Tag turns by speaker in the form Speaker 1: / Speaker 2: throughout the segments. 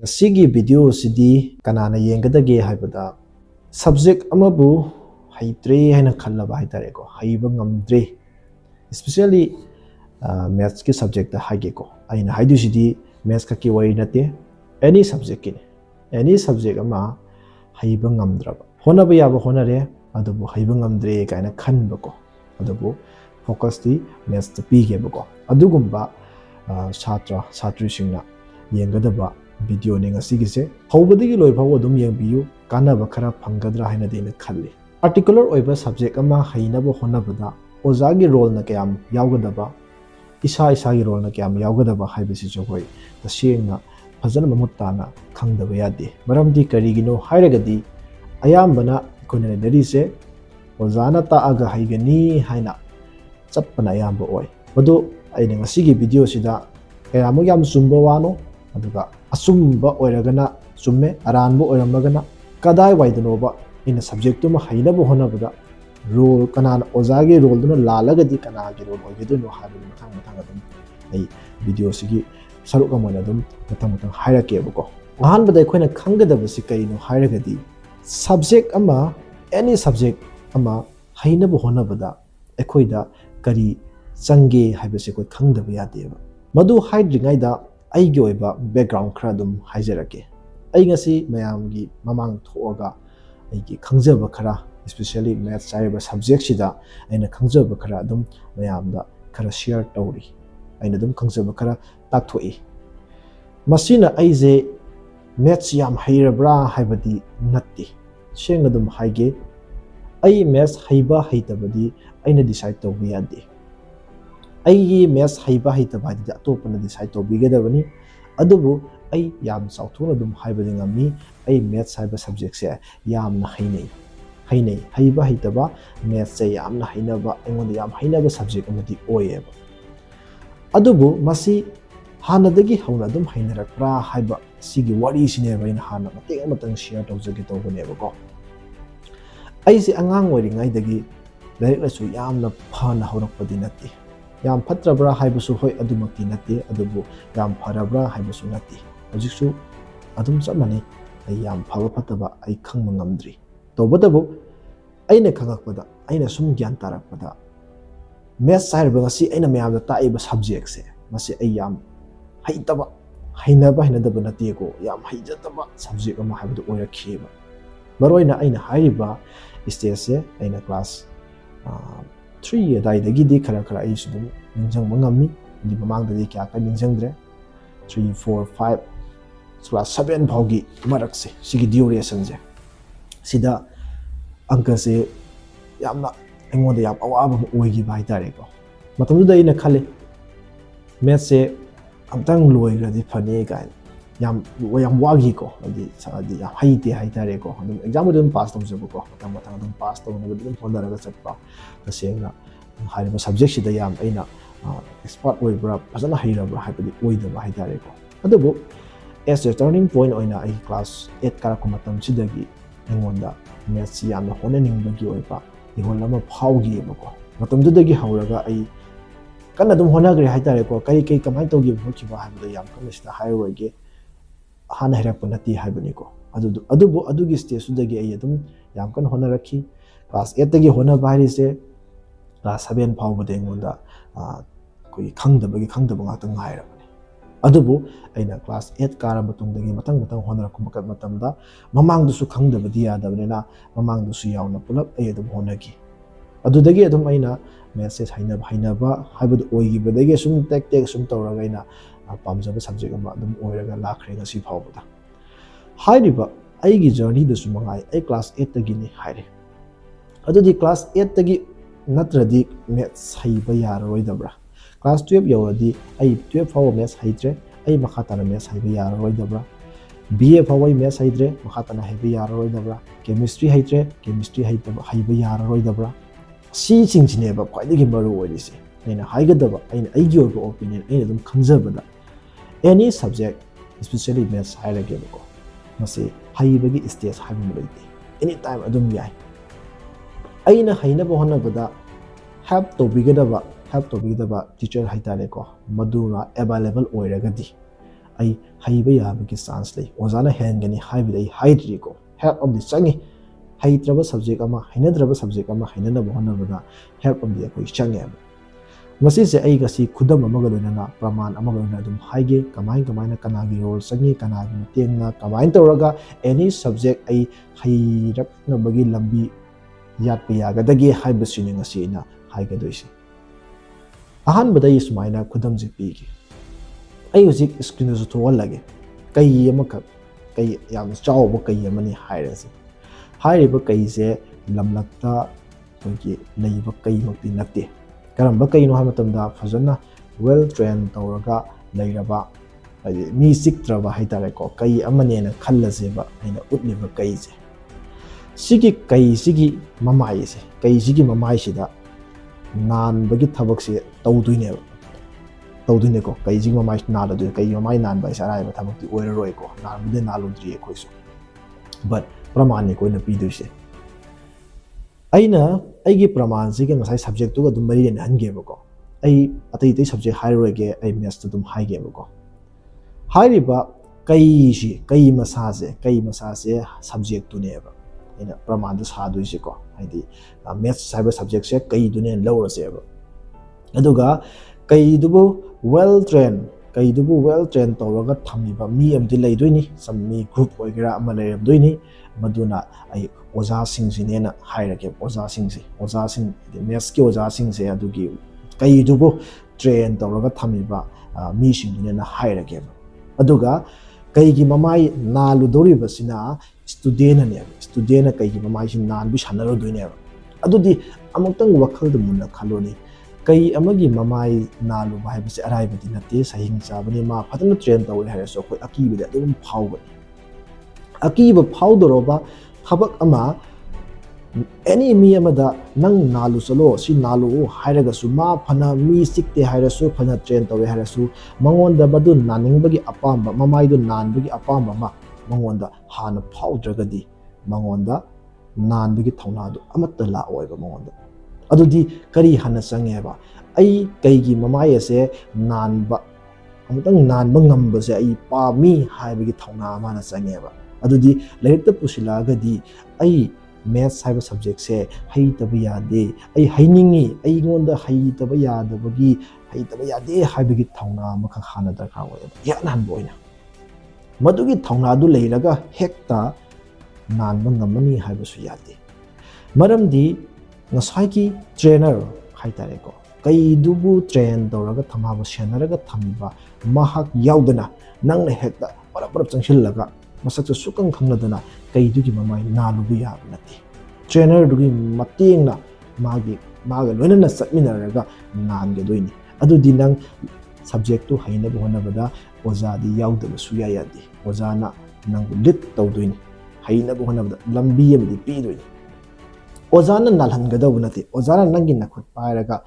Speaker 1: Sigi video sidi kanana yengadage haibada subject amabu Heitre haina khallaba haitare ko haiba ngamdre especially maths ki subject da hage ko aina haidu sidi maths ka ki wari nate any subject ama haiba ngamdraba honaba yaba honare adubu haiba ngamdre kaina khanba ko adubu focus ti maths ta pige ba ko adugumba satri singna yengadaba video ning asigise hawbadagi loi phaw adum yengbiyu kanaba khara phangadra haina deina khalli particular oiba subject ama hainaba honabada ozagi role na kayam yawgadaba isa gi role na kayam yawgadaba haibasi jogoi tasengna fazana mamutana khangdaba yade maramdi karigino hairagadi ayambana kone derise ozana ta aga haigani haina chapana ayamba oi madu aina ngasigi video sida kayamu yam sumba wano aduga asumba oiragana summe aranbo oiramagana kadai waidanoba ina subject to ma hainabo honabada role kanana ozagi role duna lalagadi kanagi role oigeduno haru matang adum ai video sigi saruk amana dum matang hairakebako ahan bada khoina khangadaba si kaino hairagadi subject ama any subject ama hainabo honabada ekhoida kari change haibase ko khangdaba yadeba madu haidringaida aigi oiba background khara dum haijarake ai ngasi mayamgi mamang thoga aigi khangjaba khara especially maths chaiba subject sida aina khangjaba khara dum mayamda khara share tawri aina dum khangjaba khara takthoi masina aije maths yam hairabra haibadi natti senga dum haige ai maths haiba haitabadi aina decide tawbi yade ai maths haiba haitaba di atopana decide tawbigedabani adubu ai yam sauthuna dum haibadi ngami ai maths haiba subject se yamna hainei haiba haitaba maths se yamna hainaba engon yam hainaba subject amadi oyeba adubu masi hanadagi hauna dum hainarakra haiba sigi wari sineba ina hana mateng matang share tawjage tawbaneba ko ai si angang wari ngai dagi direct la su yamna phana horakpadi natti yam fatrabra haibusu hoi adumakti natti adubu yam farabra haibusu natti hojiksu adum samani ai yam phaba fataba ai khangma ngamdri tobadabu aina khangakpada aina sum gyan tarakpada maths sairba ngasi aina mayamda taiba subject se masi ai yam haitaba hainadaba natti ko yam haijataba subject ama haibdu oirakheba maroina aina haiba stage se aina class 3 adai di khara ai sudum ninjang mangami di mamang dadi kya ka ninjang dre 3 4 5 class 7 bhogi marak se sigi duration je sida angka se yamna engoda yam awaba oigi bai tare ko matam dai na khale maths se amtang loi gradi phane ga yam wagi ko adi yam haite haitare ko exam dum pass tom jabo ko matang dum pass tom na dum phonda ra chatpa tasengna hairiba subject sida yam aina expert oibra fazana hairabra haibadi oidaba haitare ko adubu as a turning point oina ai class 8 kara ko matam sidagi engonda maths yamna honaning bagi oiba ihonama phaugi bako matam dudagi hauraga ai kana dum honagre haitare ko kai kamai togi bhokiba haibada yam kana sida hairoige hana hirakpa nati haibani ko adugi stage sudagi ai adum yam kan honarakhi class 8 tagi hona bahari se class 7 phawbade engonda koi khangdaba ngata ngairabani adubu aina class 8 kara matungdagi matang honarakuma matamda mamangdusu khangdaba diya dabnena mamangdusu yauna pulap ai adum honagi adudagi adum aina message hainaba haibadu oigibadagi sum tek sum tawraga aina pamjaba subject ama adum oiraga lakhre ngasi phawbada hairiba aigi journey da sumangai ai class 8 tagi ni haire adudi class 8 tagi natradi maths haiba yaroidabra class 12 yawadi ai 12 faw maths haitre ai makhatana maths haiba yaroidabra BA faw ai maths haitre makhatana haiba yaroidabra chemistry haitre chemistry haiba yaroidabra si chingchineba khwaidagi maru oirisi aina haigadaba aina aigi oiba opinion aina dum khangjabada any subject especially maths hairagebo masi haibagi stage haibu leite anytime adum yai aina hainaba honabada help to bigedaba teacher haitare ko maduna available oiragadi ai haiba yabagi chance lei ozana hengani haibida ai haidri ko help of the changi haitraba subject ama hainadraba subject ama hainana bohna bada help of the ko changi masi se ai gasi khudam amaga loina praman amaga loina dum haige kamai kamai na kanagi role changi kanagi matengna kamai tawraga any subject ai hairak na bagi lambi yat pe yaga dagi haiba sini ngasi na haiga doisi ahan badai sumaina khudam ji pi gi ai hojik screen zu to lage kai amaka kai yam chaw ba kai amani hairasi hairiba kai se lamlakta togi leiba kai makti nakte karamba kai no hamatamda fazana well trained tawraga leiraba mi siktraba haitare ko kai amane na khallase ba aina utliba kai je sigi kai sigi mamai se kai sigi mamai sida nan bagi thabak se tawduine ko kai sigi mamai na da kai mamai nan ba sarai ba thabak ti oiroi ko nan bude na lundri ko isu but praman ko na pidu se aina aigi praman sigi ngasai subject to dum mari ne hange ba ko ai atai tai subject hairoi ge ai maths to dum haige ba ko hairiba kai masa se subject to ne ba ina praman du sa du se ko haidi maths cyber subject se kai du ne lower se ba aduga kai dubu well trained tawraga thamiba mi amdi leidoini sammi group oigira ama leirabdoini maduna ai oja sing sine na hairake oja sing maths ki oja sing se adugi kai dubu train tawraga thamiba mi sing ne na hairake aduga kai gi mamai nalu dori basina student kai gi mamai sin nan bi sanaro doine adudi amutang wakhal du munna khaloni kai amagi mamai nalu bai bisi arai badi nate sahing chabani ma phatana train tawi hare so khoi akibi da dum phawba akiba phawdoroba thabak ama any mi amada nang nalu salo si nalu hairaga su ma phana mi sikte haira so phana train tawi hare su mangonda badu naning bagi apamba mamai du nan bagi apamba ma mangonda hana phawdragadi mangonda nan bagi thawna du amatta la oiba mangonda adudi kari hana sange ba ai kaigi mamai ase nanba amutang nanba ngamba se ai pami haibagi thawna mana sange ba adudi leirta pusila gadi ai maths haiba subject se haitaba yade ai hainingi ai ngonda haitaba yade haibagi thawna makha hana darkar oiba yanan boina madugi thawna du leiraga hekta nanba ngamani haibasu yade maramdi ngasai trainer haitare ko kai dubu train tawraga thamaba senaraga thamiba mahak yaudana nangna hekta parap changsillaga masak sukang khangladana kai dugi mamai nalubu yabnati trainer dugi matengna maga loinana satminaraga nange doini adudi nang subject to haina bohna bada oja di yaudaba suya yadi ojana nang lit tawdoini haina bohna bada lambi yabdi pi doini ozana nalhangadabu nate ozana nangi nakhut pairaga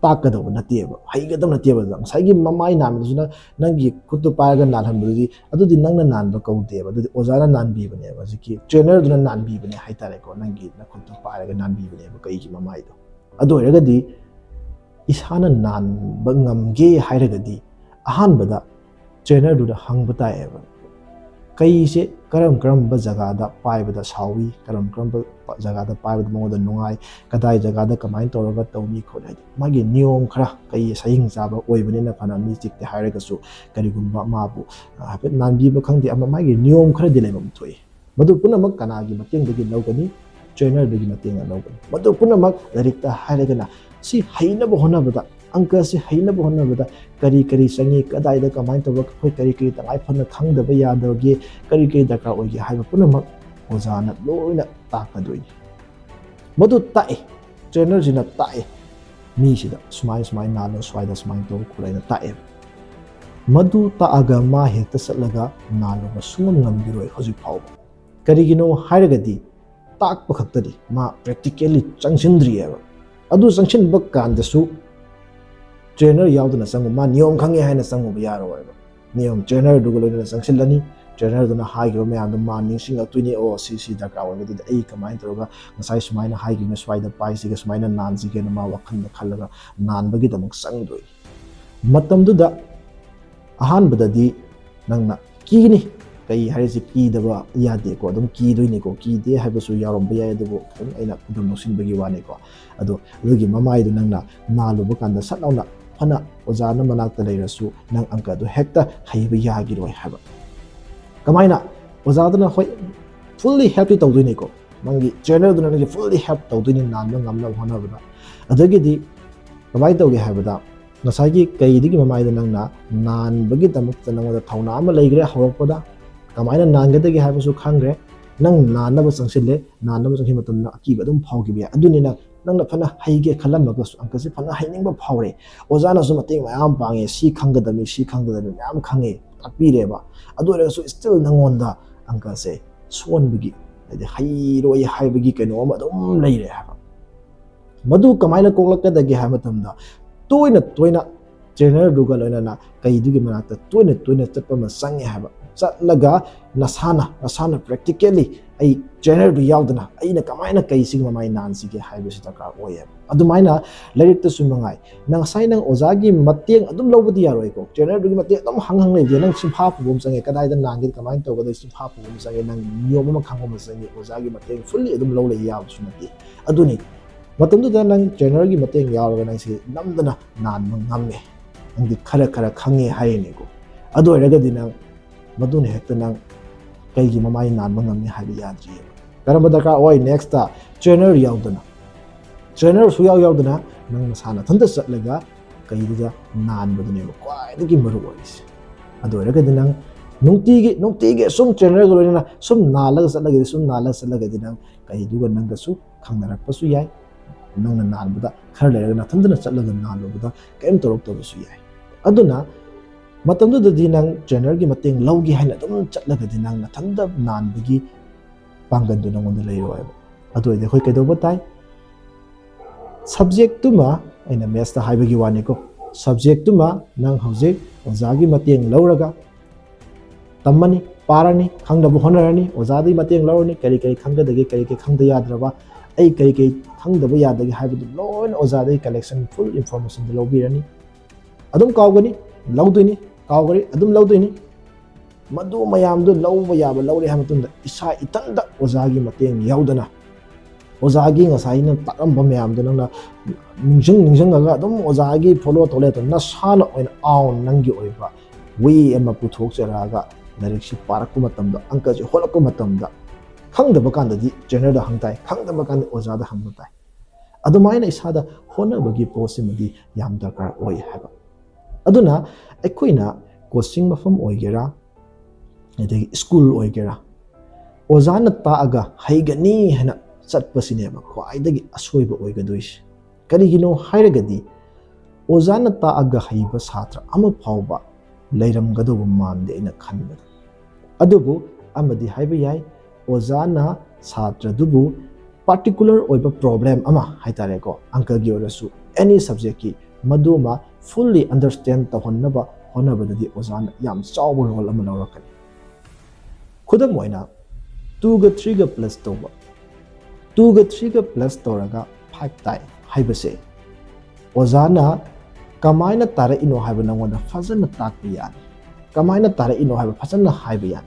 Speaker 1: takadabu nateba haigadabu nateba saigi mamai namdusuna nangi khuttu pairaga nalhanbudi adudi nangna nanba kaudeba adudi ozana nanbi bane baziki trainer duna nanbi bane haitare ko nangi nakhuttu pairaga nanbi bane kaigi mamai do adu eragadi isana nan bangamge hairagadi ahanbada trainer duna hangba taeba kai se karam ba jagada paibada sawi karam jagada paibada moda nungai kadai jagada kamai toraga tawmi khonai magi niyom khara kai saing jaba oibane na phana mi chikte hairaga su karigumba mabu hapet nanbi ba khangdi ama magi niyom khara dilebam thoi madu punamak kanagi mateng dagi lawgani trainer dagi mateng lawgani madu punamak larikta hairaga na si haina bo hona bada angka si haina bo hona bada kari sangi kadai da kamai to khoi kari tangai phana khangdaba yadage kari daka oigi haiba punamak ozana loina takadoi madu tae trainer jina tae mi sida smai nalo swaida smai to khulaina tae madu taaga ma hekta satlaga nalo ba sungam ngambiroi hoji phaw karigino hairagadi takpa khaktadi ma practically changsindriyaba adu changsindba kandasu trainer yaudana sangu ma niyom khange haina sangu ba yaro waiba niyom trainer dugulona sangsilani trainer duna haigro me and ma ningsing atuni o si daka waiba du ai kamai toga ngasai sumaina haigina swaida paisi ga sumaina nanji ge ma wakhan da khallaga nan bagi damuk sangdoi matam du da ahan badadi nangna kini kai harisi ki daba yade ko adum ki doini ko ki de habasu yarom ba yade bo aina kudum nosin bagi wane ko adugi mamai du nangna nalu bukanda satlauna fana ozana manakta leirasu nang angka du hekta haiba yagi roi haba kamaina ozadana hoi fully help to doini ko mangi channel du nang fully help to doini nan ngamna hona bada adagi di kamai tawge habada ngasagi kai digi mamai du nangna nan bagi tamukta nangda thauna ama leigre hawakpada kamaina nangedagi habasu khangre nang nanaba sangsile nanaba sanghi matamna akiba dum phawgibe aduni nangna fana haige khalamaga angkasi fana hainingba phawre ozana su mating mayam pange si khanggadami mayam khange takpireba aduresu still nangonda angkase sonbagi ade hairoi haibagi keno ama dum leire haba madu kamaina koklakadagi hamatamda toina trainer duga loina kai dugi manata toina chatpa ma sange haba chatlaga nasana practically ai trainer du yaudana aina kamaina kai sing mamai nan sige haibe sita ka oye adumaina lyric to sumangai nang sai nang ozagi mateng adum lobudi yaroi ko trainer du mateng adum hanghang le nang simpha pubum sange kadai da nang gin kamain to gadai simpha pubum sange nang niyom ma khangom sange ozagi mateng fully adum lo le yaw sunati aduni matamdu da nang trainer gi mateng yaw nang si namdana nan ngamme angdi khara khange haine ko adu eraga dinang madune hekta nang kaigi mamai nan mangami habi yadri karamba daka oi next ta trainer yaudana trainer su yaudana nang masana thanda satlaga kaigi nan badune kwai digi maru ois adu eraga dinang nungtige sum trainer golina sum nalaga satlaga dinang kai duga nang su khangnarak pasu yai nang nan bada khar lerega na thanda satlaga nan bada kaim torok to su yai aduna matamdu da dinang trainer gi mateng lawgi haina dum chatlaga dinang na thanda nan bigi pangan du nangon leiroi adu de khoi kedo batai subject tuma aina mes ta haibagi wani ko subject tuma nang hojik ozagi mateng lawraga tamani parani khangda bu honarani ozadi mateng lawrani kari khangda dagi kari khangda yadraba ai kari khangda bu yadagi haibu loin ozadi collection full information de lobirani adum kawgani lawdini kawgari adum lawdini madu mayam du lawba yaba lawre hamatunda isa itanda ozagi mateng yaudana ozagi ngasai na takamba mayam du nangna ningjang ga adum ozagi follow tole to na sana oin aun nangi oiba we ema puthok charaga direct si parakku matamda angka ji holakku matamda khangda bakanda di trainer da hangtai khangda bakanda ozada hangtai adumaina isada hona bagi posimadi yam dakar oi haba aduna aikoina coaching mafam oigera ade school oigera ozana taaga haigani hena chatpasineba khwaidagi asoiba oigadois karigino hairagadi ozana taaga haiba satra ama phawba leiramgadoba mande ina khanba adubu amadi haiba yai ozana satra dubu particular oiba problem ama haitare ko angka gi orasu any subject ki maduma fully understand ta honnaba honabadadi ozana yam chawba role ama lawrakani khudam oina 2 ga 3 ga plus toba 2 ga 3 ga plus toraga 5 tai haibase ozana kamaina tara ino haiba nangonda fazana takpi yan kamaina tara ino haiba fazana haiba yan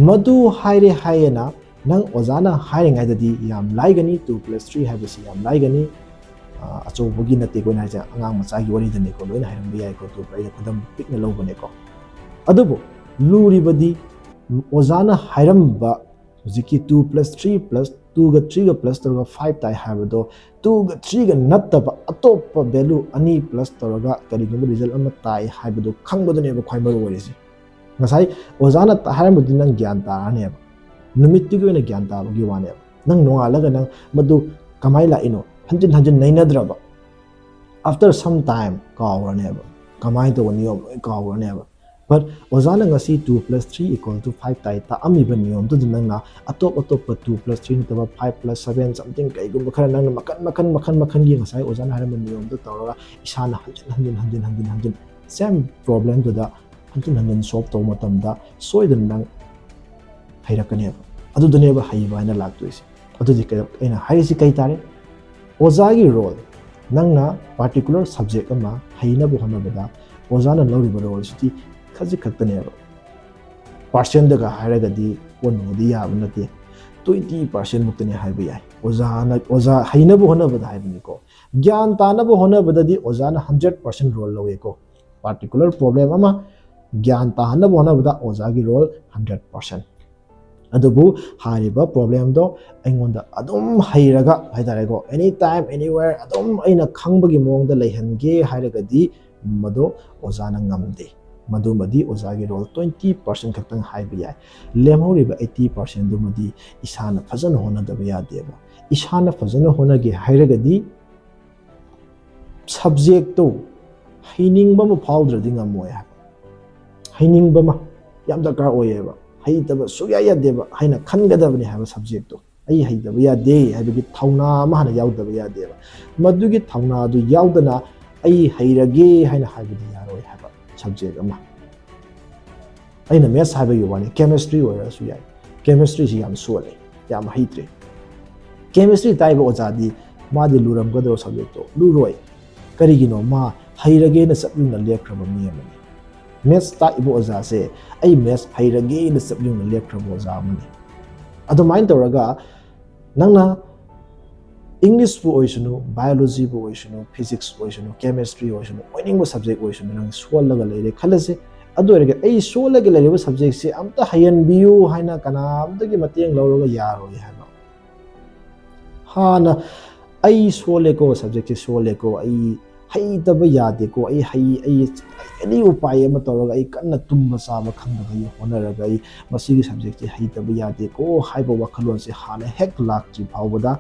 Speaker 1: madu haire hayena nang ozana haire ngaidadi yam laigani 2 plus 3 haibase yam laigani achobagi nate ko na ja angang machagi wari dane ko loina hairam biyai ko to pai khudam pikna lobane ko adubo luri badi ozana hairam ba jiki 2 plus 3 plus 2 ga 3 ga plus to ga 5 tai habado 2 ga 3 ga natta ba atop value ani plus to ga kari ga result ama tai habado khangbado ne ba khwai maru wari si ngasai ozana ta hairam badi nang gyan ta ne ba numit ti go ne gyan ta ba gi wane nang nonga laga nang madu kamai la ino hanjin nainadraba after some time kawraneba kamai to niyom kawraneba but ozana ngasi 2 plus 3 equal to 5 tai ta ami ba niyom to dinang na atop 2 plus 3 to 5 plus 7 something kai gum khara nang makan gi ngasai ozana haram niyom to tawra isana hanjin same problem to da hanjin solve to matam da soidan nang hairakane adu duneba haiba na lagtoisi adu di kai ina haisi kai tare ozagi role nangna particular subject ama hainabu hanabada ozana lawriba role siti khajik khaktaneba percent daga haragadi onodi yaba nate 20% muktani haiba yai oza hainabu honabada haibani ko gyan tanabu honabada di oza na 100% role lawe ko particular problem ama gyan tanabu honabada oza gi role 100% adubu hariba problem do aingonda adum hairaga haidare ko anytime anywhere adum aina khangbagi mongda leihange hairagadi mado oza na ngamde madumadi oza gi role 20% khaktan haiba yai lemhoriba 80% dumadi isana fazana honadaba yadeba isana fazana honage hairagadi subject to hainingba ma phawdradi ngamoy ha hainingba ma yam dakar oyeba haitaba suya yadeba haina khangadabani haba subject to ai haitaba yade habigi thauna ma hana yawdaba yadeba madugi thauna du yawdana ai hairage haina habidi yaroi haba subject ama aina maths habigi wani chemistry ora su yai chemistry si yam sole yam Heitre chemistry taiba ojadi madi luram gado subject to leiroi karigino ma hairage na sabyung lekraba mi amani maths ta ibo oza se ai maths hairage na sabyung lekraba oza amani ado mind toraga nangna English bu oisunu biology bu oisunu physics oisunu chemistry oisunu oining subject oisunu nang swalaga leire khalase ado erga ai swalaga leire subject se amta hayan biu haina kana amta gi mateng lawroga yaro haba hana ai swale ko subject se swale ko ai haitaba yade ko ai any upay ama toraga ai kanna tumba saba khangdaga yi honaraga ai masigi subject se haitaba yade ko haiba wakhalon se hana hek lak ji phawbada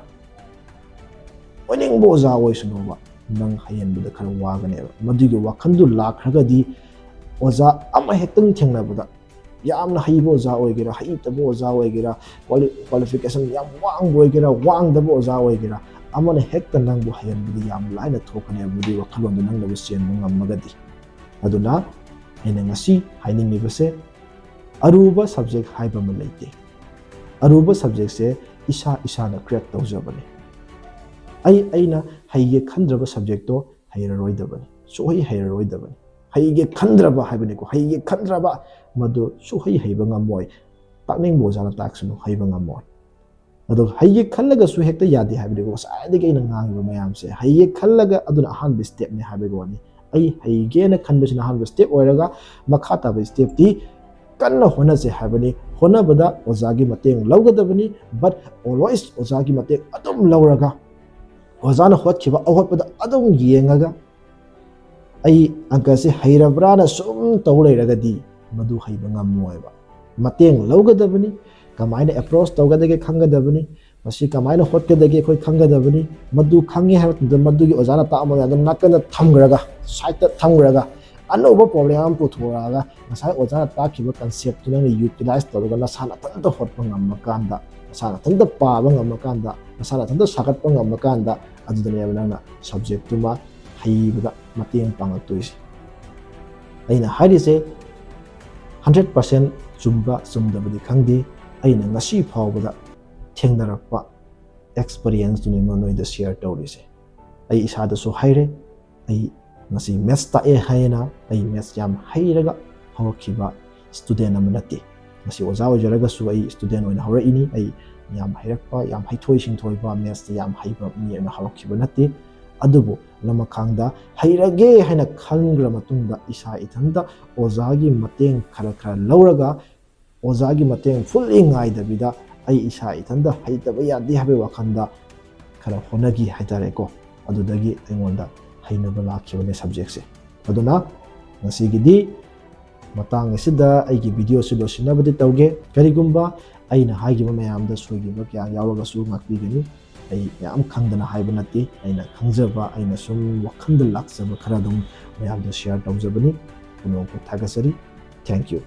Speaker 1: oining boza oisunu nang hayan buda khar wagane madigi wakhandu lakragadi oza ama hektang thengnabada yamna haibo oza oigira haitaba oza oigira qualification yam wang oigira wang daba oza oigira amane hekta nangbu hayan buda yam laina thokane budi wakhalon du nang nabu sen ngamagadi aduna aina ngasi haining ni base aruba subject haiba ma leite aruba subject se isa na crack tawjabane aina haige khandraba subject to hairaroidabani so hairaroidabani haige khandraba haibani ko haige khandraba madu so haiba ngamoy takning bojana taksunu haiba ngamoy ado haige khallaga su hekta yade haibani ko saade ge na ngangiba mayam se haige khallaga aduna ahan step ne haibani ko ni ai haige na khanbasina ahan step oiraga makhata ba step ti kanna hona se haibani hona bada ozagi mateng lawgadabani but always ozagi mateng adum lawraga ozana hotkiba ahotpada adum yengaga ai angkase hairabrana sum tawleiragadi madu haiba ngamoyba mateng lawgadabani kamaina approach tawgadage khangadabani masi kamaina hotgadage khoi khangadabani madu khangi habda madugi ozana ta amaya nakana thamgraga site thamgraga anoba problem am puthoraga nasai ozana ta khiba concept tuna utilize tawga nasana tanta hotpa ngamakanda nasana tanta paba ngamakanda nasana tanta sagatpa ngamakanda adudane nangna subject tuma haibada mateng pangatoisi aina harise 100% chumba sumdabadi khangdi aina ngasi phawbada thengnarakpa experience tuni manoida share tawrise ai isada so haire ai ngasi maths ta e haina ai maths yam hairaga hawkiba student amanati ngasi oza ojaraga su ai student oina hawra ini ai yam hairakpa yam haithoi singthoiba maths yam haiba mi na hawkiba nati adubu lama khangda hairage haina khangra matungda isa ithanda ozagi mateng khara lawraga ozagi mateng fully ngai dabida ai isa ithanda haitaba yadi habe wakhanda khara honagi haitare ko adudagi aingonda hainaba lakhibane subject se aduna ngasigidi matang asida aigi video se losinabadi tawge karigumba aina haigiba mayamda sugiba kya yawaga su ngakbigani ai yam khangdana haiba nati aina khangjaba aina sum wakhanda laksaba khara dum mayamda share tawjabani kuno ko thagasari thank you